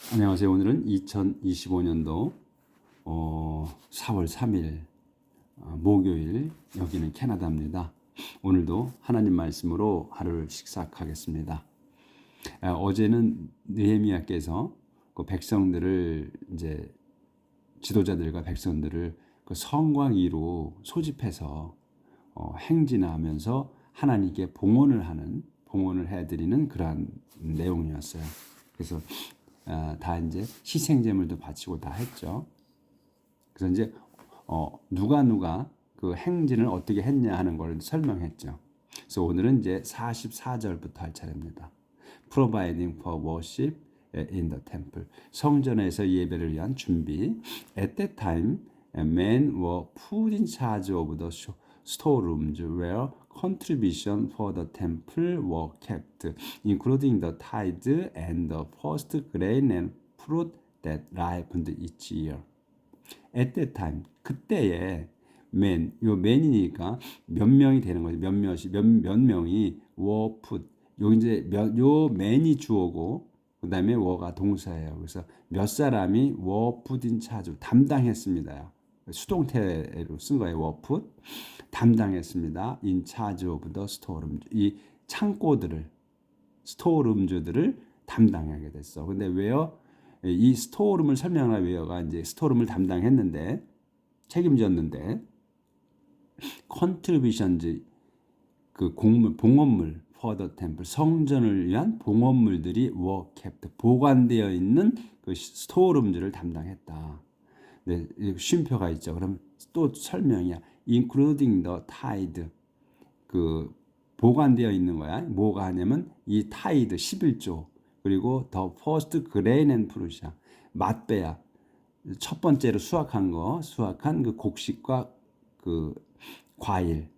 안녕하세요. 오늘은 2025년도 4월 3일 목요일, 여기는 캐나다입니다. 오늘도 하나님 말씀으로 하루를 시작하겠습니다. 어제는 느헤미야께서 그 백성들을 이제 지도자들과 백성들을 그 성과 위로 소집해서 행진하면서 하나님께 봉헌을 해드리는 그러한 내용이었어요. 그래서 다 이제 희생제물도 바치고 다 했죠. 그래서 이제 누가 그 행진을 어떻게 했냐 하는 걸 설명했죠. 그래서 오늘은 이제 44절부터 할 차례입니다. Providing for worship in the temple. 성전에서 예배를 위한 준비. At that time, men were put in charge of the storerooms where contribution for the temple were kept, including the tithe and the first grain and fruit that ripened each year. At that time, 그때에 요 man이니까 몇 명이 되는 거죠. 몇 명이 were put. 요 이제 요 man이 주어고 그다음에 were가 동사예요. 그래서 몇 사람이 were put in charge 담당했습니다. 수동태로 쓴 거예요. were put 담당했습니다. in charge of the storeroom. 이 창고들을 스토어룸즈들을 담당하게 됐어. 근데 왜요? 이 스토어룸을 설명하는 웨어가 이제 스토어룸을 담당했는데 책임졌는데 컨트리뷰션즈 그 봉헌물 for the temple 성전을 위한 봉헌물들이 were kept 보관되어 있는 그 스토어룸들을 담당했다. 네, 쉼표가 있죠. 그럼 또 설명이야. including the tithe 그 보관되어 있는 거야. 뭐가 하냐면 이 타이드 11조 그리고 더 퍼스트 그레인 앤 프루시아 맛배야 첫 번째로 수확한 그 곡식과 그 과일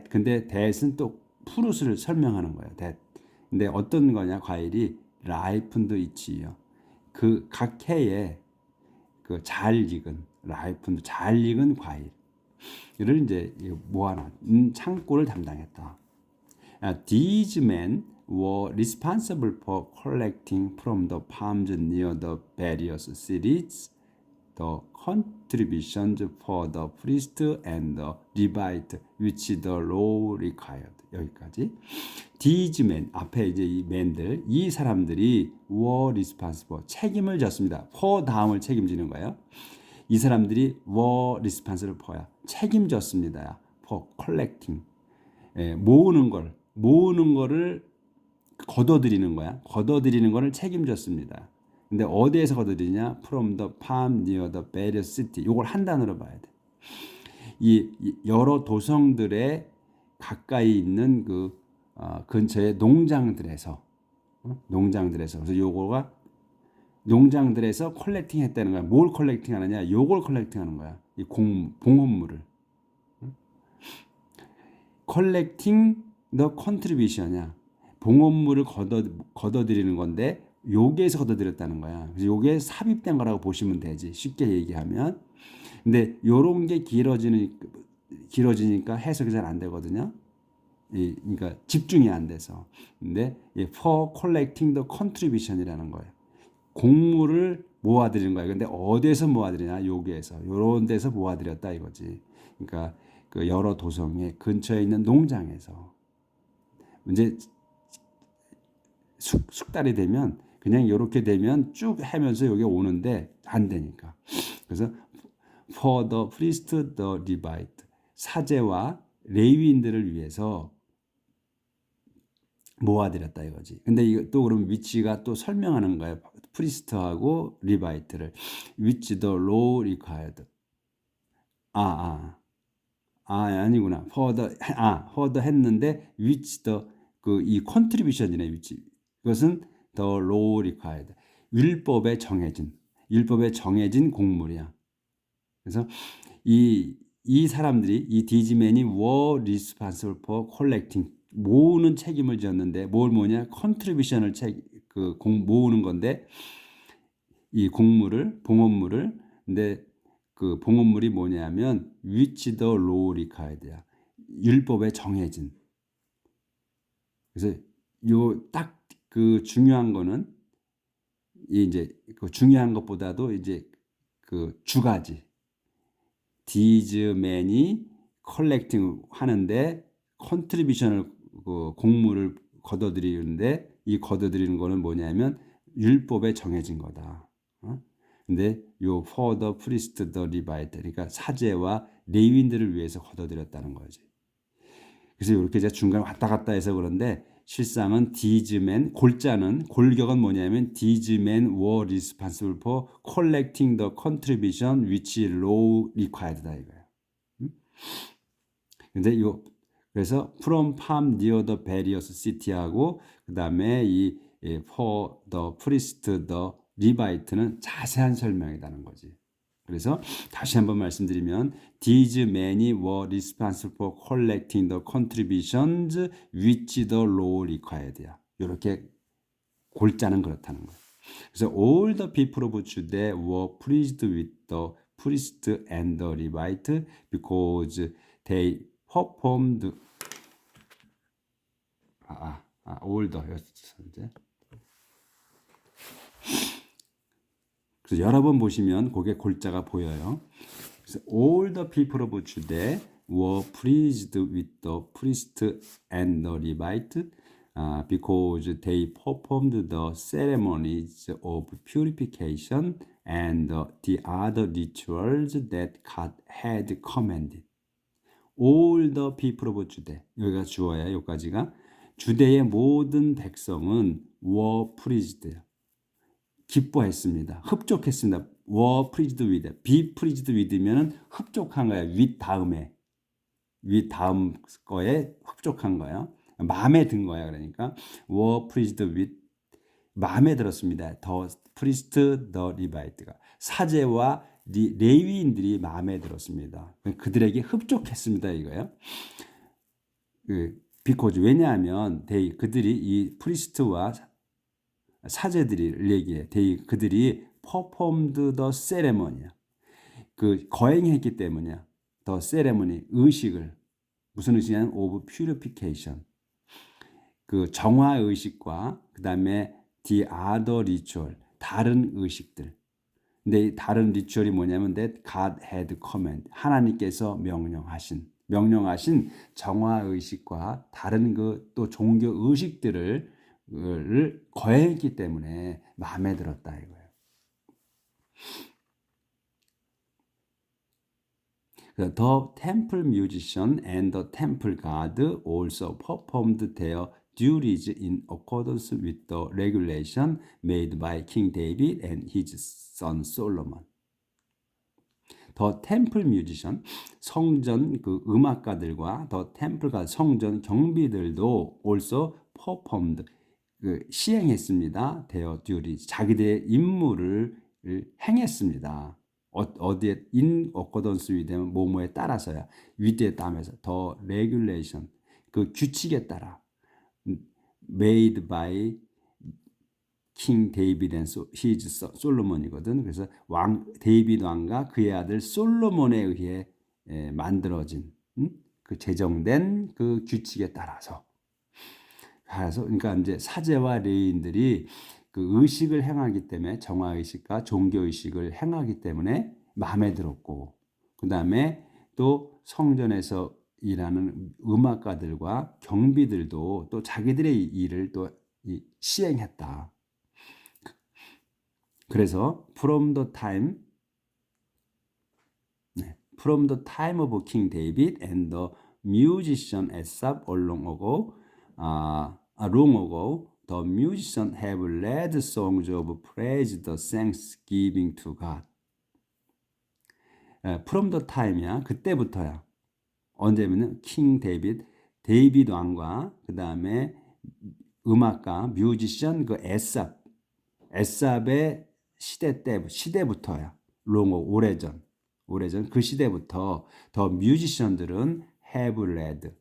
근데 that은 또 프루스를 설명하는 거예요. that 근데 어떤 거냐 과일이 라이픈드 이치요. 그 각 해에 그 잘 익은 라이픈드 잘 익은 과일을 이제 모아놓은 창고를 담당했다. These men were responsible for collecting from the farms near the various cities the contributions for the priest and the Levite which the law required. 여기까지. These men 앞에 이제 이 men들 이 사람들이 were responsible 책임을 졌습니다. for 다음을 책임지는 거예요. 이 사람들이 were responsible for야 책임졌습니다. for collecting 모으는 거를 걷어들이는 거야. 걷어들이는 거를 책임졌습니다. 근데 어디에서 걷어들이냐? From the farm near the various city. 이걸 한 단어로 봐야 돼. 이 여러 도성들의 가까이 있는 그 근처의 농장들에서 그래서 요거가 농장들에서 컬렉팅 했다는 거야. 뭘 컬렉팅 하느냐? 요걸 컬렉팅 하는 거야. 이 봉헌물을. 컬렉팅 더 컨트리뷰션이야. 봉헌물을 걷어들이는 건데 여기에서 걷어들였다는 거야. 그래서 요게 삽입된 거라고 보시면 되지. 쉽게 얘기하면. 근데 요런 게 길어지니까 해석이 잘 안 되거든요. 그러니까 집중이 안 돼서. 근데 for collecting the contribution이라는 거예요. 곡물을 모아들이는 거예요. 근데 어디에서 모아들이냐? 여기에서. 요런 데서 모아들였다 이거지. 그러니까 그 여러 도성의 근처에 있는 농장에서 이제 숙달이 되면 그냥 이렇게 되면 쭉 하면서 여기 오는데 안 되니까. 그래서 for the priest, the Levite 사제와 레위인들을 위해서 모아드렸다 이거지. 근데 이거 또 그럼 위치가 또 설명하는 거예요. 프리스트하고 리바이트를 which the law required. 아니구나. for the 했는데 which the 그 이 컨트리뷰션이네 위치. 그것은 the law required. 율법에 정해진 곡물이야. 그래서 이 사람들이 이 디지맨이 were responsible for collecting 모으는 책임을 졌는데 뭘 모으냐? 컨트리뷰션을 모으는 건데 이 봉헌물을 근데 그 봉헌물이 뭐냐면 which the law required야. 율법에 정해진. 그래서 요 딱 그 중요한 거는 이제 그 중요한 것보다도 이제 그 주가지. These man이 컬렉팅 하는데 컨트리뷰션을 그 공물을 걷어들이는데 이 걷어들이는 거는 뭐냐면 율법에 정해진 거다. 근데 요 for the priest the Levite 그러니까 사제와 레위인들을 위해서 걷어들였다는 거지. 그래서 이렇게 제가 중간에 왔다 갔다 해서 그런데 실상은 these men 골자는 골격은 뭐냐면 these men were responsible for collecting the contribution which law required다 이거예요. 근데 요 그래서 from farm near the various city하고 그다음에 이 for the priest the Levite는 자세한 설명이라는 거지. 그래서 다시 한번 말씀드리면 these men이 were responsible for collecting the contributions which the law required야. 이렇게 골자는 그렇다는 거예요. 그래서 all the people of Judah were pleased with the priest and the Levite because they performed older였어 이제. 그래서 여러 번 보시면 그게 골자가 보여요. 그래서 all the people of Judah were pleased with the priest and the Levite because they performed the ceremonies of purification and the other rituals that God had commanded. All the people of Judah. 여기가 주어야, 여기까지가. 주대의 모든 백성은 were pleased. 기뻐했습니다. 흡족했습니다. were pleased with. be pleased with면은 흡족한 거야. with 다음에. with 다음 거에 흡족한 거야. 마음에 든 거야. 그러니까 were pleased with. 마음에 들었습니다. the priest, the Levite가. 사제와 레위인들이 마음에 들었습니다. 그들에게 흡족했습니다. 이거예요. because 왜냐하면 그들이 이 프리스트와 사제들이 얘기해. 그들이 performed the ceremony야. 그 거행했기 때문이야. the ceremony 의식을 무슨 의식이냐면 of purification. 그 정화 의식과 그다음에 the other ritual 다른 의식들. 근데 이 다른 리추얼이 뭐냐면 that God had command 하나님께서 명령하신 정화 의식과 다른 그 또 종교 의식들을 거행했기 때문에 마음에 들었다 이거예요. The temple musician and the temple guard also performed their duties in accordance with the regulation made by King David and his son Solomon. The temple musician, 성전 그 음악가들과 the temple guard, 성전 경비들도 also performed, 시행했습니다. their duties, 자기들의 임무를 행했습니다. 어디에 in accordance with 되면 뭐뭐에 따라서야 with에 따라서 the regulation 그 규칙에 따라 made by King David and his son 솔로몬이거든. 그래서 데이비드 왕과 그의 아들 솔로몬에 의해 만들어진 그 제정된 그 규칙에 따라서 그러니까 이제 사제와 레위인들이 그 의식을 행하기 때문에 정화 의식과 종교 의식을 행하기 때문에 마음에 들었고 그다음에 또 성전에서 일하는 음악가들과 경비들도 또 자기들의 일을 또 시행했다. 그래서 from the time of King David and the musician Asaph long ago, the musicians have led songs of praise, the thanksgiving to God. From the time이야. 그때부터야. 언제면은 King David, 데이비드 왕과 그 다음에 음악가, 뮤지션 그 에삽의 시대부터야. 오래전 그 시대부터 더 뮤지션들은 have led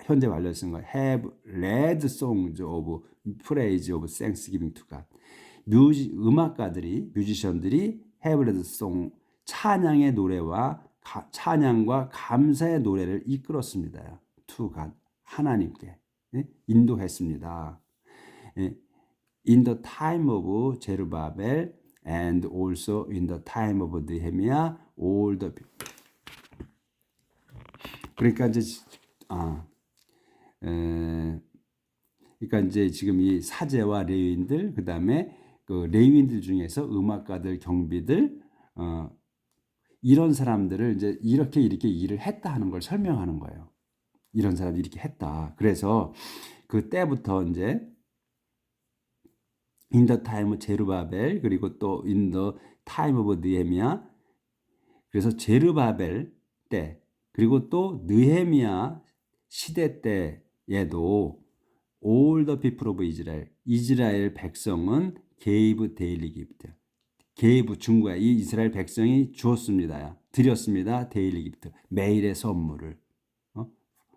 현재 완료 쓴 거 have led songs of praise of thanksgiving to God. 뮤지션들이 have led song 찬양의 노래와 찬양과 감사의 노래를 이끌었습니다. to God 하나님께 인도했습니다. in the time of Zerubbabel and also in the time of Nehemiah all the 그러니까 이제 그러니까 이제 지금 이 사제와 레위인들 그다음에 그 레위인들 중에서 음악가들 경비들 이런 사람들을 이제 이렇게 일을 했다 하는 걸 설명하는 거예요. 이런 사람이 이렇게 했다. 그래서 그 때부터 이제 in the time of 제르바벨 그리고 또 in the time of 느헤미야 그래서 제르바벨 때 그리고 또 느헤미야 시대 때에도 all the people of Israel 이스라엘 백성은 gave daily gift gave 준 거야. 이 이스라엘 백성이 주었습니다. 드렸습니다. daily gift 매일의 선물을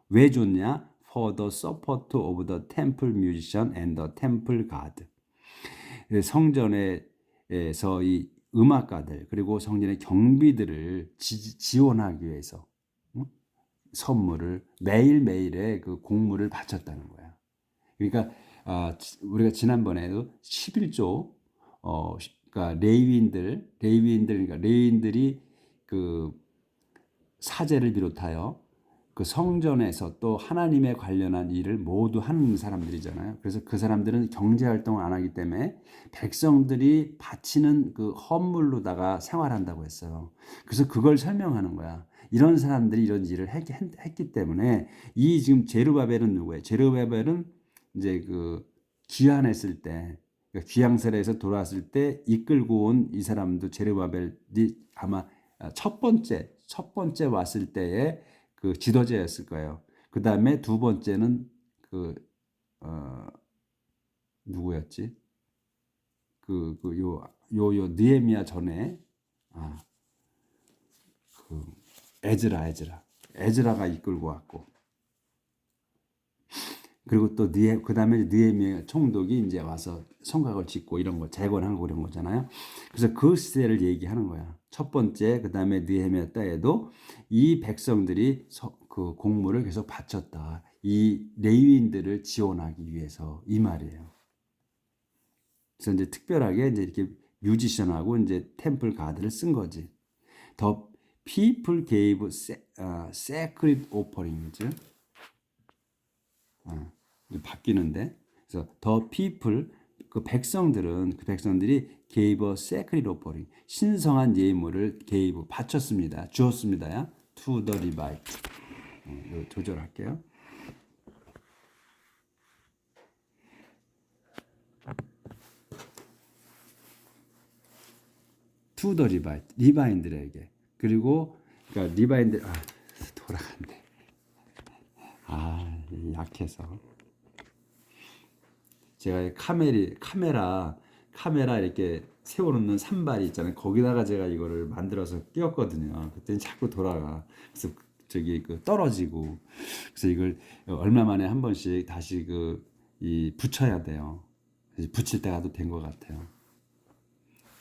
왜 줬냐? For the support of the temple musician and the temple guard. 성전에서 이 음악가들 그리고 성전의 경비들을 지원하기 위해서 선물을 매일매일의 그 공물을 바쳤다는 거야. 그러니까 우리가 지난번에도 11조 그러니까 레위인들이 그 사제를 비롯하여 그 성전에서 또 하나님에 관련한 일을 모두 하는 사람들이잖아요. 그래서 그 사람들은 경제 활동을 안 하기 때문에 백성들이 바치는 그 헌물로다가 생활한다고 했어요. 그래서 그걸 설명하는 거야. 이런 사람들이 이런 일을 했기 때문에 이 지금 제르바벨은 누구예요? 제르바벨은 이제 그 귀환했을 때 그러니까 귀향설에서 돌아왔을 때 이끌고 온 이 사람도 제르바벨이 아마 첫 번째 왔을 때에 그 지도자였을 거예요. 그 다음에 두 번째는 그 누구였지? 요 느헤미야 전에 그 에즈라가 이끌고 왔고 그리고 또 그 다음에 느헤미야 총독이 이제 와서 성곽을 짓고 이런 거 재건하고 이런 거잖아요. 그래서 그 시대를 얘기하는 거야. 첫 번째 그 다음에 느헤미야 때에도 이 백성들이 그 공물을 계속 바쳤다. 이 레위인들을 지원하기 위해서 이 말이에요. 그래서 이제 특별하게 이제 이렇게 뮤지션하고 이제 템플 가드를 쓴 거지. The people gave sacred offerings. 바뀌는데 그래서 the people 그 백성들이 gave a sacred offering 신성한 예물을 gave 바쳤습니다. 주었습니다야. to the Levite. 조절할게요. to the Levite 리바인들에게 그리고 그러니까 리바인들 돌아간대. 약해서 제가 카메라 이렇게 세워놓는 산발이 있잖아요. 거기다가 제가 이거를 만들어서 끼웠거든요. 그때는 자꾸 돌아가. 그래서 저기 떨어지고. 그래서 이걸 얼마 만에 한 번씩 다시 붙여야 돼요. 붙일 때가 또 된 것 같아요.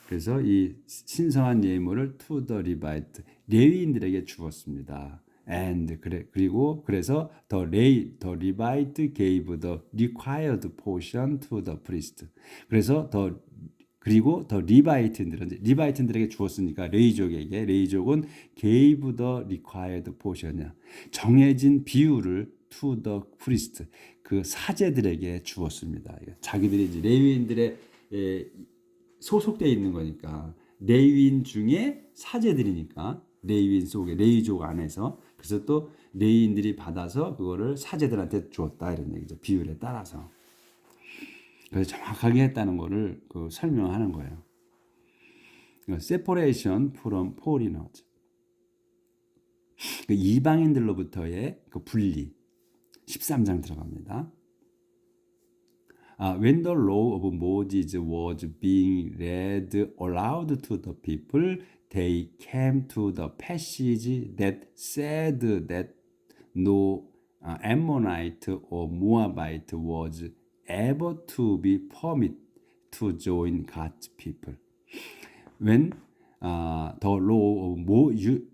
그래서 이 신성한 예물을 to the Levite 레위인들에게 주었습니다. And 그래서 the Levite gave the required portion to the priest. 그래서 그리고 더 리바이트들에게 주었으니까 레이족은 gave the required portion이야. 정해진 비율을 to the priest 그 사제들에게 주었습니다. 자기들이 이제 레위인들의 소속되어 있는 거니까 레위인 중에 사제들이니까 레위인 속에 레위족 안에서 그래서 또 레위인들이 받아서 그거를 사제들한테 주었다 이런 얘기죠. 비율에 따라서. 그래서 정확하게 했다는 거를 설명하는 거예요. separation from foreigners. 이방인들로부터의 분리. 13장 들어갑니다. When the law of Moses was being read aloud to the people, they came to the passage that said that no Ammonite or Moabite was ever to be permitted to join God's people. When the law of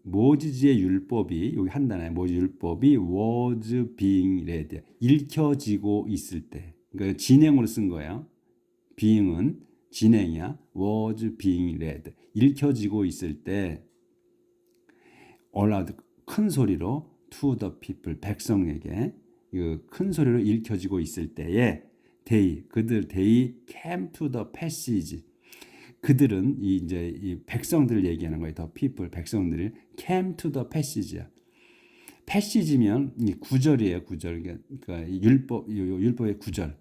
모지의 율법이 여기 한 단어에 모지 율법이 was being read 읽혀지고 있을 때 그러니까 진행으로 쓴 거예요. being은 진행이야. was being read. 읽혀지고 있을 때 aloud 큰 소리로 to the people 백성에게 큰 소리로 읽혀지고 있을 때에 they came to the passage. 그들은 이제 이 백성들을 얘기하는 거예요. the people 백성들이 came to the passage야. passage면 이 구절이에요. 구절. 그러니까 율법의 구절.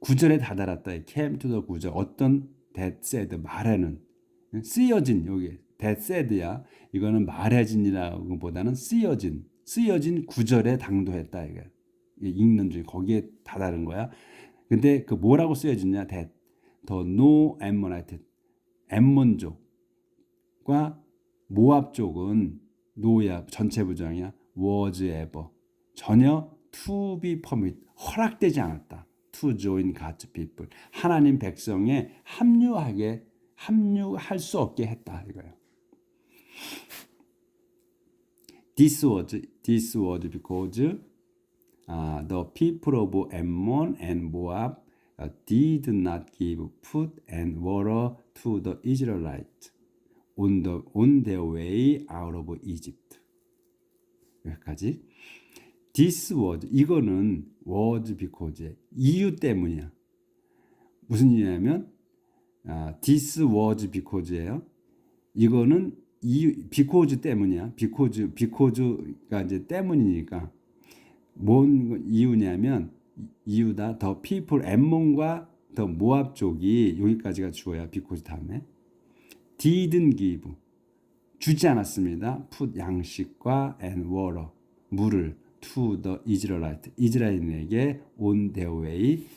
구절에 다다랐다. came to the 구절. 어떤 that said 말에는 쓰여진 여기 that said야. 이거는 말해진이라고 보다는 쓰여진 구절에 당도했다. 이거 읽는 중에 거기에 다다른 거야. 근데 그 뭐라고 쓰여졌냐? that the no Ammonite 엠몬족과 모압 족은 노야 전체 부정이야. was ever 전혀 to be permitted 허락되지 않았다. to join God's people 하나님 백성에 합류할 수 없게 했다 이거예요. This was because the people of Ammon and Moab did not give food and water to the Israelites on their way out of Egypt. 여기까지. This was 이거는 was because 이유 때문이야. 무슨 이유냐면 this was because예요. 이거는 이유 because 때문이야. because가 이제 때문이니까 뭔 이유냐면 이유다. the people 엠몬과 the 모압 쪽이 여기까지가 주어야 because 다음에 didn't give 주지 않았습니다. food 양식과 and water 물을 to the Israelite 이스라엘에게 on their way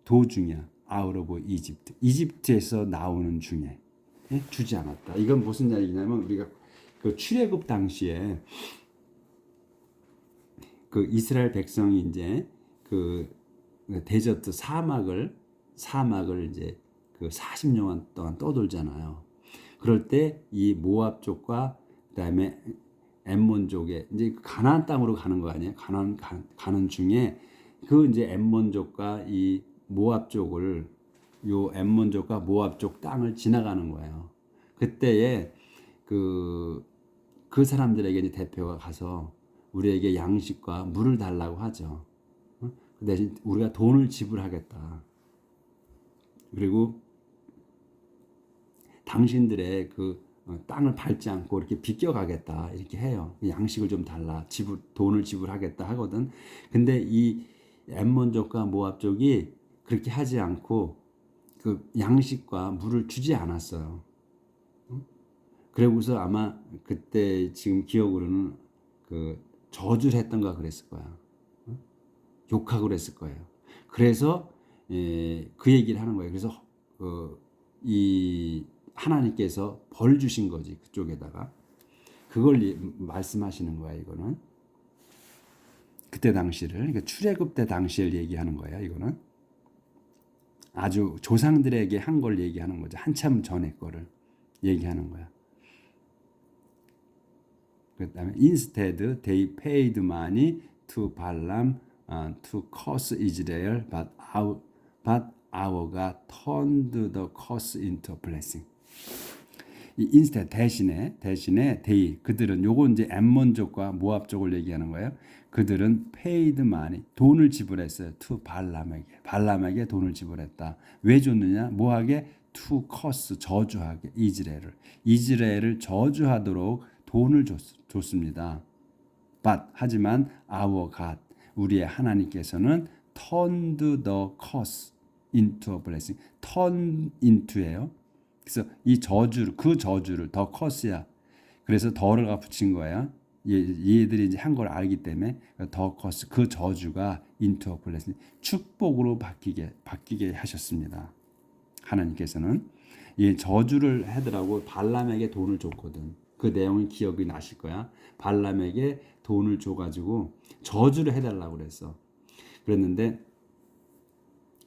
도중이야. out of Egypt 이집트에서 나오는 중에 주지 않았다. 이건 무슨 얘기냐면 우리가 그 출애굽 당시에 그 이스라엘 백성이 이제 그 데저트 사막을 이제 그 40년 동안 떠돌잖아요. 그럴 때 이 모압 쪽과 그다음에 엠몬 쪽에 이제 가나안 땅으로 가는 거 아니에요? 가나안 가는 중에 그 이제 엠몬 쪽과 이 모압 쪽을 요 엠몬 쪽과 모압 쪽 땅을 지나가는 거예요. 그때에 그 사람들에게 이제 대표가 가서 우리에게 양식과 물을 달라고 하죠. 그 대신 우리가 돈을 지불하겠다. 그리고 당신들의 그 땅을 밟지 않고 이렇게 비껴가겠다 이렇게 해요. 양식을 좀 달라 돈을 지불하겠다 하거든. 근데 이 엠몬족과 모압족이 그렇게 하지 않고 그 양식과 물을 주지 않았어요. 그러고서 아마 그때 지금 기억으로는 그 저주를 했던가 그랬을 거야. 욕하고 그랬을 거예요. 그래서 그 얘기를 하는 거예요. 그래서 이 하나님께서 벌 주신 거지 그쪽에다가 그걸 말씀하시는 거야. 이거는 그때 당시를 그러니까 출애굽 때 당시를 얘기하는 거야. 이거는 아주 조상들에게 한 걸 얘기하는 거죠. 한참 전에 거를 얘기하는 거야. 그다음에 instead they paid money to Balaam to curse Israel, but our God turned the curse into a blessing. 이 instead 대신에 they 그들은 요거 이제 엠몬족과 모압족을 얘기하는 거예요. 그들은 paid money 돈을 지불했어요. to 발람에게 돈을 지불했다. 왜 줬느냐? 뭐하게? to curse 저주하게 이스라엘을 저주하도록 돈을 줬습니다. But 하지만 our God 우리의 하나님께서는 turned the curse into a blessing. turn into예요. 그래서 이 저주를 더 curse야. 그래서 더를 붙인 거야. 얘들이 이제 한 걸 알기 때문에 더 curse 그 저주가 into a blessing 축복으로 바뀌게 하셨습니다. 하나님께서는 이 저주를 하더라고 발람에게 돈을 줬거든. 그 내용이 기억이 나실 거야. 발람에게 돈을 줘가지고 저주를 해달라고 그랬어. 그랬는데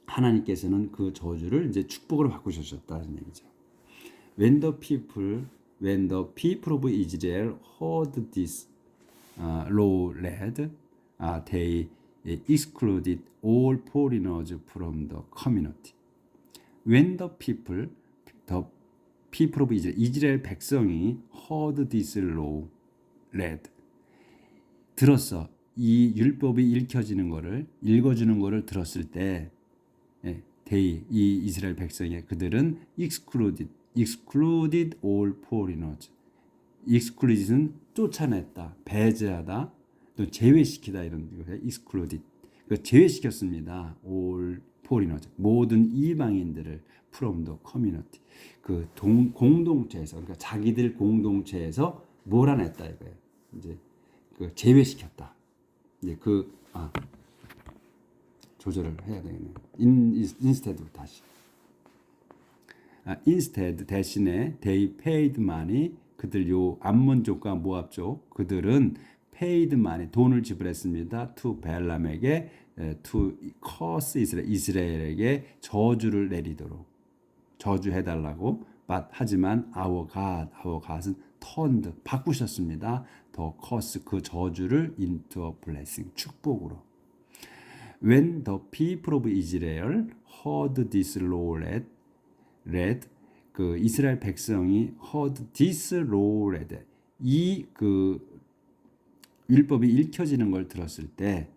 하나님께서는 그 저주를 이제 축복으로 바꾸셨다는 얘기죠. When the people of Israel heard this law read, they excluded all foreigners from the community. When the people of Israel, 이스라엘 백성이 heard this law, read, 들었어. 이 율법이 읽어주는 거를 들었을 때, 이 이스라엘 백성이 그들은 excluded all foreigners. excluded는 쫓아냈다, 배제하다, 또 제외시키다 이런 거예요. excluded. 제외시켰습니다. all foreigners. 모든 이방인들을 from the community. 공동체에서, 그러니까 자기들 공동체에서 몰아냈다 이거예요. 이제 제외시켰다. 이제 조절을 해야 되겠네요. instead 다시. instead 대신에 they paid money. 그들 요 암몬족과 모압족 그들은 paid money 돈을 지불했습니다. to 벨람에게 to curse 이스라엘에게 저주를 내리도록 저주해달라고. 하지만 our God은 turned 바꾸셨습니다. the curse 그 저주를 into a blessing 축복으로. When the people of Israel heard this law read, 이스라엘 백성이 heard this law read, 율법이 읽혀지는 걸 들었을 때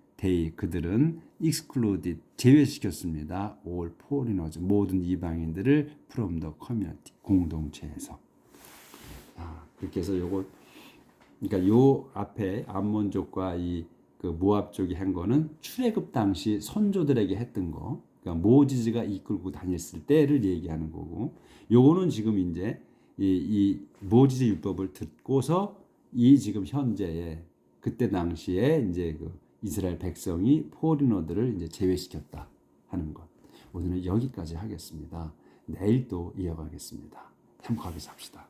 그들은 excluded 제외시켰습니다. all foreigners 모든 이방인들을 from the community 공동체에서. 그렇게 해서 그러니까 요 앞에 암몬족과 모압족이 한 거는 출애굽 당시 선조들에게 했던 거, 그러니까 모지즈가 이끌고 다녔을 때를 얘기하는 거고, 요거는 지금 이제 이 모지즈 율법을 듣고서 지금 현재의 그때 당시에 이제 이스라엘 백성이 포리너들을 이제 제외시켰다 하는 것. 오늘은 여기까지 하겠습니다. 내일 또 이어가겠습니다. 참고하면서 합시다.